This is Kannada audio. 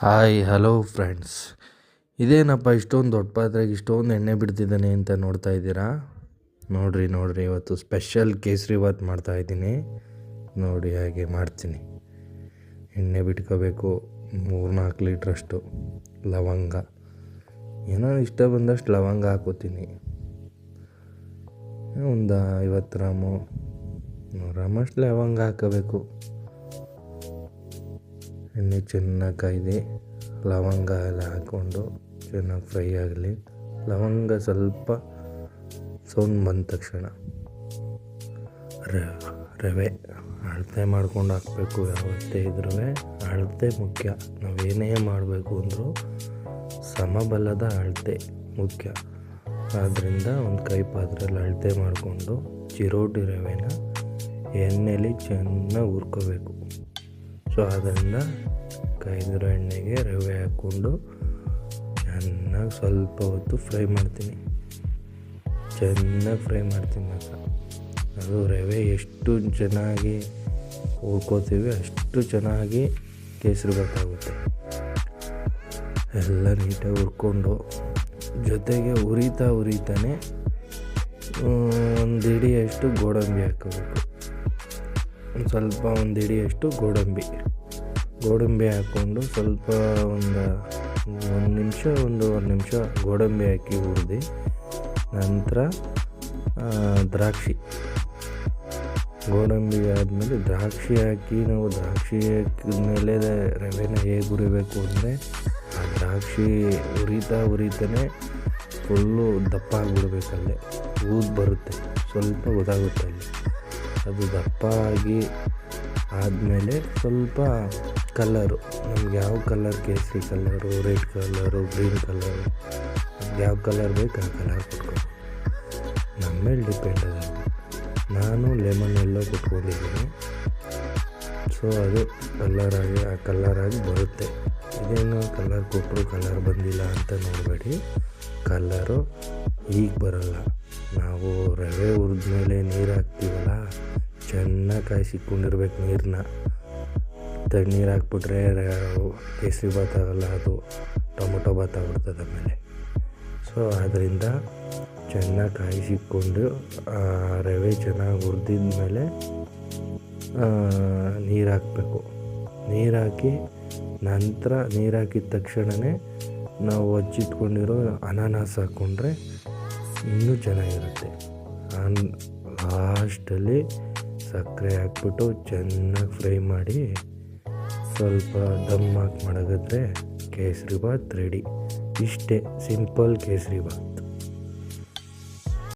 ಹಾಯ್ ಹಲೋ ಫ್ರೆಂಡ್ಸ್, ಇದೇನಪ್ಪ ಇಷ್ಟೊಂದು ದೊಡ್ಡ ಪಾತ್ರೆಗೆ ಇಷ್ಟೊಂದು ಎಣ್ಣೆ ಬಿಡ್ತಿದ್ದಾನೆ ಅಂತ ನೋಡ್ತಾ ಇದ್ದೀರಾ. ನೋಡ್ರಿ ಇವತ್ತು ಸ್ಪೆಷಲ್ ಕೇಸರಿಬಾತ್ ಮಾಡ್ತಾಯಿದ್ದೀನಿ. ನೋಡಿ ಹಾಗೆ ಮಾಡ್ತೀನಿ. ಎಣ್ಣೆ ಬಿಟ್ಕೋಬೇಕು, 3-4 ಲೀಟ್ರಷ್ಟು ಲವಂಗ, ಏನೋ ಇಷ್ಟ ಬಂದಷ್ಟು ಲವಂಗ ಹಾಕೋತೀನಿ. ಒಂದು 50 ಗ್ರಾಮು 100 ಗ್ರಾಮಷ್ಟು ಲವಂಗ ಹಾಕೋಬೇಕು. ಎಣ್ಣೆ ಚೆನ್ನಾಗಿ ಕಾಯ್ದು ಲವಂಗ ಎಲ್ಲ ಹಾಕ್ಕೊಂಡು ಚೆನ್ನಾಗಿ ಫ್ರೈ ಆಗಲಿ. ಲವಂಗ ಸ್ವಲ್ಪ ಸೌಂಡ್ ಬಂದ ತಕ್ಷಣ ರವೆ ಅಳತೆ ಮಾಡ್ಕೊಂಡು ಹಾಕಬೇಕು. ಯಾವತ್ತೇ ಇದ್ರೂ ಅಳತೆ ಮುಖ್ಯ. ನಾವೇನೇ ಮಾಡಬೇಕು ಅಂದರೂ ಸಮಬಲದ ಅಳತೆ ಮುಖ್ಯ. ಆದ್ದರಿಂದ ಒಂದು ಕೈ ಪಾತ್ರೆಯಲ್ಲಿ ಅಳತೆ ಮಾಡಿಕೊಂಡು ಚಿರೋಟಿ ರವೆನ ಎಣ್ಣೆಲಿ ಚೆನ್ನಾಗಿ ಹುರ್ಕೋಬೇಕು. ಸೊ ಅದರಿಂದ ಕಾಯ್ದಿರೋ ಎಣ್ಣೆಗೆ ರವೆ ಹಾಕ್ಕೊಂಡು ಚೆನ್ನಾಗಿ ಸ್ವಲ್ಪ ಹೊತ್ತು ಫ್ರೈ ಮಾಡ್ತೀನಿ. ಮಾತ್ರ ಅದು ರವೆ ಎಷ್ಟು ಚೆನ್ನಾಗಿ ಹುರ್ಕೋತೀವಿ ಅಷ್ಟು ಚೆನ್ನಾಗಿ ಕೇಸರಿಬಾತಾಗುತ್ತೆ. ಎಲ್ಲ ನೀಟಾಗಿ ಹುರ್ಕೊಂಡು ಜೊತೆಗೆ ಉರಿತಾನೆ ಒಂದು ಹಿಡಿಯಷ್ಟು ಗೋಡಂಬಿ ಹಾಕೋಬೇಕು. ಒಂದು ಹಿಡಿಯಷ್ಟು ಗೋಡಂಬಿ ಹಾಕ್ಕೊಂಡು ಸ್ವಲ್ಪ ಒಂದು ನಿಮಿಷ ಗೋಡಂಬಿ ಹಾಕಿ ಹುರಿದು ನಂತರ ಗೋಡಂಬಿ ಆದಮೇಲೆ ದ್ರಾಕ್ಷಿ ಹಾಕಿ ನಾವು ದ್ರಾಕ್ಷಿ ಹಾಕಿದ್ಮೇಲೆ ರವೆನ ಹೇಗೆ ಹುರಿಬೇಕು ಅಂದರೆ ಆ ದ್ರಾಕ್ಷಿ ಹುರಿತಾನೆ ಫುಲ್ಲು ದಪ್ಪ ಆಗಿಬಿಡ್ಬೇಕಲ್ಲೇ ಬರುತ್ತೆ, ಸ್ವಲ್ಪ ಗೊತ್ತಾಗುತ್ತೆ ಅಲ್ಲಿ. ಅದು ದಪ್ಪ ಆಗಿ ಆದಮೇಲೆ ಸ್ವಲ್ಪ ಕಲರು, ನಮ್ಗೆ ಯಾವ ಕಲರ್, ಕೇಸರಿ colour, red colour, green colour, ಯಾವ ಕಲರ್ ಬೇಕು ಆ ಕಲರ್ ಕೊಟ್ಕೊಂಡು ನಮ್ಮ ಮೇಲೆ ಡಿಪೆಂಡ್ ಅದ. ನಾನು ಲೆಮನ್ ಎಲ್ಲೋ ಕೊಟ್ಕೊಂಡಿದ್ದೀನಿ. ಸೊ ಅದು ಕಲರಾಗಿ ಬರುತ್ತೆ. ಇದೇನು ಕಲರ್ ಕೊಟ್ಟರು ಕಲರ್ ಬಂದಿಲ್ಲ ಅಂತ ನೋಡಬೇಡಿ. ಕಲರು ಈಗ ಬರೋಲ್ಲ. ನಾವು ರವೆ ಹುರಿದ್ಮೇಲೆ ನೀರು ಹಾಕ್ತೀವಲ್ಲ, ಚೆನ್ನಾಗಿ ಕಾಯಿಸಿಕೊಂಡಿರ್ಬೇಕು. ನೀರನ್ನ ತಣ್ಣೀರು ಹಾಕ್ಬಿಟ್ರೆ ಕೇಸರಿ ಬಾತ್ ಆಗೋಲ್ಲ, ಅದು ಟೊಮೊಟೊ ಬಾತ್ ಆಗ್ಬಿಡ್ತದೆ ಆಮೇಲೆ. ಸೊ ಅದರಿಂದ ಚೆನ್ನಾಗಿ ಕಾಯಿಸಿಕೊಂಡು ರವೆ ಚೆನ್ನಾಗಿ ಹುರಿದಿದ್ಮೇಲೆ ನೀರು ಹಾಕಬೇಕು. ನೀರು ಹಾಕಿದ ತಕ್ಷಣವೇ ನಾವು ಹಚ್ಚಿಟ್ಕೊಂಡಿರೋ ಅನಾನಸ್ ಹಾಕ್ಕೊಂಡ್ರೆ ಇನ್ನೂ ಚೆನ್ನಾಗಿರುತ್ತೆ. ಲಾಸ್ಟಲ್ಲಿ ಸಕ್ಕರೆ ಹಾಕ್ಬಿಟ್ಟು ಚೆನ್ನಾಗಿ ಫ್ರೈ ಮಾಡಿ ಸ್ವಲ್ಪ ದಮ್ ಹಾಕಿ ಮಡಗಿದ್ರೆ ಕೇಸರಿಬಾತ್ ರೆಡಿ. ಇಷ್ಟೇ ಸಿಂಪಲ್ ಕೇಸರಿಬಾತ್.